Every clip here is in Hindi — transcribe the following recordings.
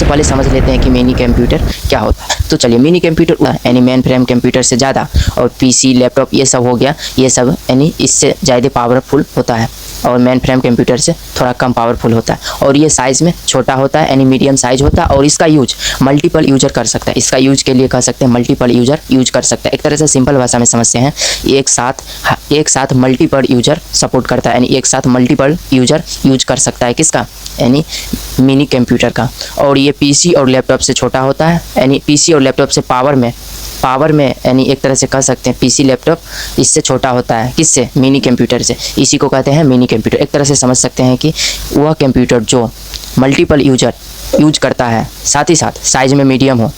सबसे पहले समझ लेते हैं कि मिनी कंप्यूटर क्या होता है। तो चलिए, मिनी कंप्यूटर यानी मेन फ्रेम कंप्यूटर से ज़्यादा, और पीसी लैपटॉप ये सब हो गया, ये सब यानी इससे ज़्यादा पावरफुल होता है और मेन फ्रेम कंप्यूटर से थोड़ा कम पावरफुल होता है, और ये साइज़ में छोटा होता है यानी मीडियम साइज होता है, और इसका यूज मल्टीपल यूजर कर सकता है। इसका यूज के लिए कह सकते हैं मल्टीपल यूजर यूज कर सकता है। एक तरह से सिंपल भाषा में समझते हैं, एक साथ मल्टीपल यूजर सपोर्ट करता है, यानी एक साथ मल्टीपल यूजर यूज कर सकता है किसका, यानी मिनी कंप्यूटर का। और ये पीसी और लैपटॉप से छोटा होता है, यानी पीसी और लैपटॉप से पावर में यानी एक तरह से कह सकते हैं पीसी लैपटॉप इससे छोटा होता है, किससे, मिनी कंप्यूटर से। इसी को कहते हैं मिनी कंप्यूटर। एक तरह से समझ सकते हैं कि वह कंप्यूटर जो मल्टीपल यूजर यूज करता है, साथ ही साथ साइज में मीडियम हो।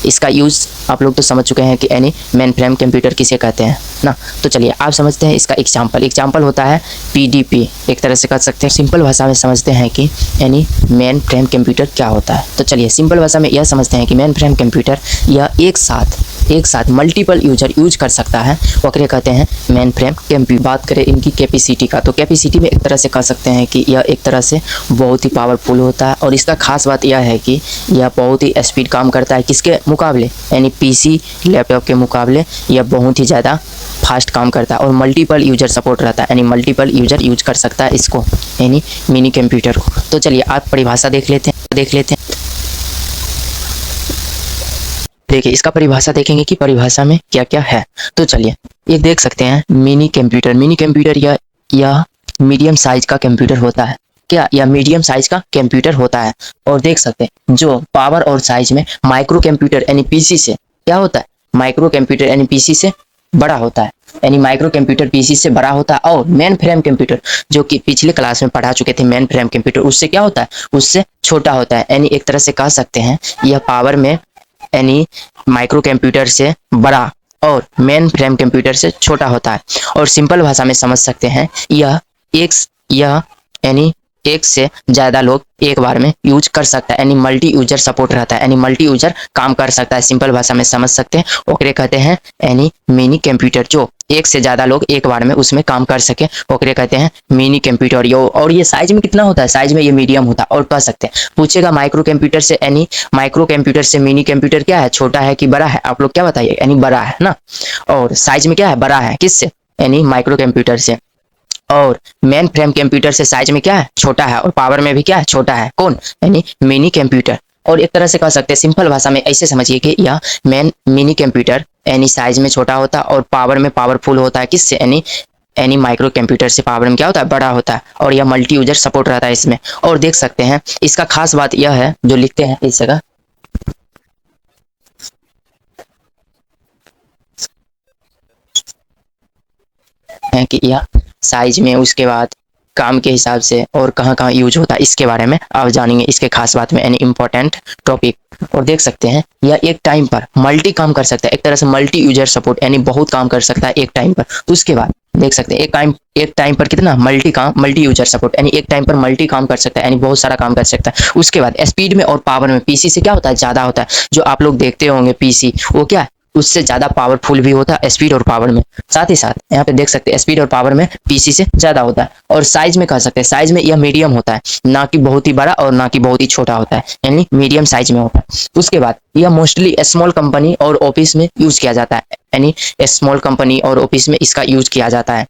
इसका यूज़ आप लोग तो समझ चुके हैं कि यानी मेन फ्रेम कंप्यूटर किसे कहते हैं ना। तो चलिए आप समझते हैं इसका एग्जाम्पल होता है पीडीपी। एक तरह से कह सकते हैं, सिंपल भाषा में समझते हैं कि यानी मेन फ्रेम कंप्यूटर क्या होता है। तो चलिए सिंपल भाषा में यह समझते हैं कि मेन फ्रेम कंप्यूटर यह एक साथ मल्टीपल यूजर यूज कर सकता है, ओकरे कहते हैं मेन फ्रेम कंप्यूटर। बात करें इनकी कैपेसिटी का, तो कैपेसिटी में एक तरह से कह सकते हैं कि यह एक तरह से बहुत ही पावरफुल होता है, और इसका खास बात यह है कि यह बहुत ही स्पीड काम करता है किसके मुकाबले, यानी पीसी लैपटॉप के मुकाबले यह बहुत ही ज़्यादा फास्ट काम करता है, और मल्टीपल यूजर सपोर्ट रहता है, यानी मल्टीपल यूजर यूज कर सकता है इसको, यानी मिनी कंप्यूटर को। तो चलिए आप परिभाषा देख लेते हैं। देखिए इसका परिभाषा देखेंगे कि परिभाषा में क्या क्या है। तो चलिए ये देख सकते हैं मिनी कंप्यूटर या मीडियम साइज का कंप्यूटर होता है। क्या यह मीडियम साइज का कंप्यूटर होता है, और देख सकते हैं जो पावर और साइज में माइक्रो कंप्यूटर यानी पीसी से क्या होता है, माइक्रो कंप्यूटर यानी पीसी से बड़ा होता है, यानी माइक्रो कंप्यूटर पीसी से बड़ा होता है। और मेन फ्रेम कंप्यूटर जो कि पिछले क्लास में पढ़ा चुके थे, मेन फ्रेम कंप्यूटर उससे क्या होता है, उससे छोटा होता है। यानी एक तरह से कह सकते हैं यह पावर में यानी माइक्रो कंप्यूटर से बड़ा और मेन फ्रेम कंप्यूटर से छोटा होता है। और सिंपल भाषा में समझ सकते हैं यह यानी एक से ज़्यादा लोग एक बार में यूज कर सकता है, यानी मल्टी यूजर सपोर्ट रहता है, यानी मल्टी यूजर काम कर सकता है। सिंपल भाषा में समझ सकते हैं, ओकरे कहते हैं यानी मिनी कंप्यूटर। जो एक से ज़्यादा लोग एक बार में उसमें काम कर सके, ओकरे कहते हैं मिनी कंप्यूटर। और ये साइज में कितना होता है, साइज में ये मीडियम होता है। और कह सकते हैं पूछेगा माइक्रो कंप्यूटर से, यानी माइक्रो कंप्यूटर से मिनी कंप्यूटर क्या है, छोटा है कि बड़ा है, आप लोग क्या बताइए, यानी बड़ा है ना। और साइज में क्या है, बड़ा है, किससे, यानी माइक्रो कंप्यूटर से। और मेन फ्रेम कंप्यूटर से साइज में क्या है, छोटा है, और पावर में भी क्या है, छोटा है, कौन, यानी मिनी कंप्यूटर। और एक तरह से कह सकते हैं सिंपल भाषा में ऐसे समझिए कि यह मिनी कंप्यूटर यानी साइज में छोटा होता है और पावर में पावरफुल होता है, किससे, यानी माइक्रो कंप्यूटर से पावर में क्या होता है, बड़ा होता है, और यह मल्टी यूजर सपोर्ट रहता है इसमें। और देख सकते हैं इसका खास बात यह है, जो लिखते हैं इस जगह है कि यह साइज में, उसके बाद काम के हिसाब से और कहाँ कहाँ यूज होता है, इसके बारे में आप जानेंगे इसके खास बात में, यानी इम्पोर्टेंट टॉपिक। और देख सकते हैं यह एक टाइम पर मल्टी काम कर सकता है, एक तरह से मल्टी यूजर सपोर्ट, यानी बहुत काम कर सकता है एक टाइम पर। तो उसके बाद देख सकते हैं एक टाइम पर कितना मल्टी यूजर सपोर्ट, यानी एक टाइम पर मल्टी काम कर सकता है, यानी बहुत सारा काम कर सकता है। उसके बाद स्पीड में और पावर में पीसी से क्या होता है, ज़्यादा होता है। जो आप लोग देखते होंगे पीसी, वो क्या है, उससे ज़्यादा पावरफुल भी होता है स्पीड और पावर में। साथ ही साथ यहाँ पे देख सकते हैं स्पीड और पावर में पीसी से ज़्यादा होता है। और साइज में कह सकते हैं साइज में यह मीडियम होता है, ना कि बहुत ही बड़ा और ना कि बहुत ही छोटा होता है, यानी मीडियम साइज में होता है। उसके बाद यह मोस्टली स्मॉल कंपनी और ऑफिस में यूज किया जाता है, यानी स्मॉल कंपनी और ऑफिस में इसका यूज किया जाता है,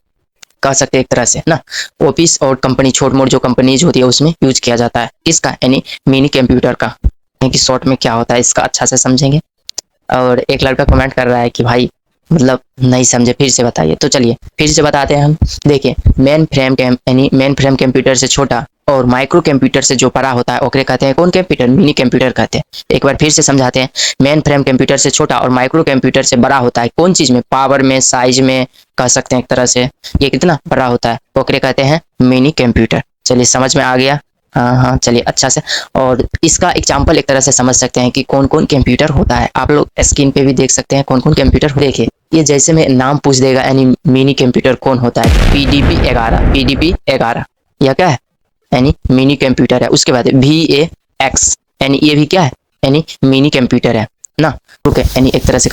कह सकते हैं एक तरह से ना। ऑफिस और कंपनी, छोट मोट जो कंपनीज होती है उसमें यूज किया जाता है, किसका, यानी मिनी कंप्यूटर का। कि शॉर्ट में क्या होता है इसका अच्छा से समझेंगे। और एक लड़का कमेंट कर रहा है कि भाई मतलब नहीं समझे, फिर से बताइए। तो चलिए फिर से बताते हैं हम। देखिए मेन फ्रेम कंप्यूटर से छोटा और माइक्रो कंप्यूटर से जो बड़ा होता है, ओकरे कहते हैं कौन कंप्यूटर, मिनी कंप्यूटर कहते हैं। एक बार फिर से समझाते हैं, मेन फ्रेम कंप्यूटर से छोटा और माइक्रो कंप्यूटर से बड़ा होता है, कौन चीज़ में, पावर में, साइज में, कह सकते हैं एक तरह से ये कितना बड़ा होता है, ओकरे कहते हैं मिनी कंप्यूटर। चलिए समझ में आ गया, हाँ चलिए अच्छा से। और इसका एग्जाम्पल एक तरह से समझ सकते हैं कि कौन कौन कंप्यूटर होता है। आप लोग स्क्रीन पे भी देख सकते हैं कौन कौन कंप्यूटर। देखिए ये जैसे में नाम पूछ देगा, यानी मिनी कंप्यूटर कौन होता है, PDP 11 यह क्या है, यानी मिनी कंप्यूटर है। उसके बाद VAX, यानी ये भी क्या है, यानी मिनी कंप्यूटर है ना। ओके, यानी एक तरह से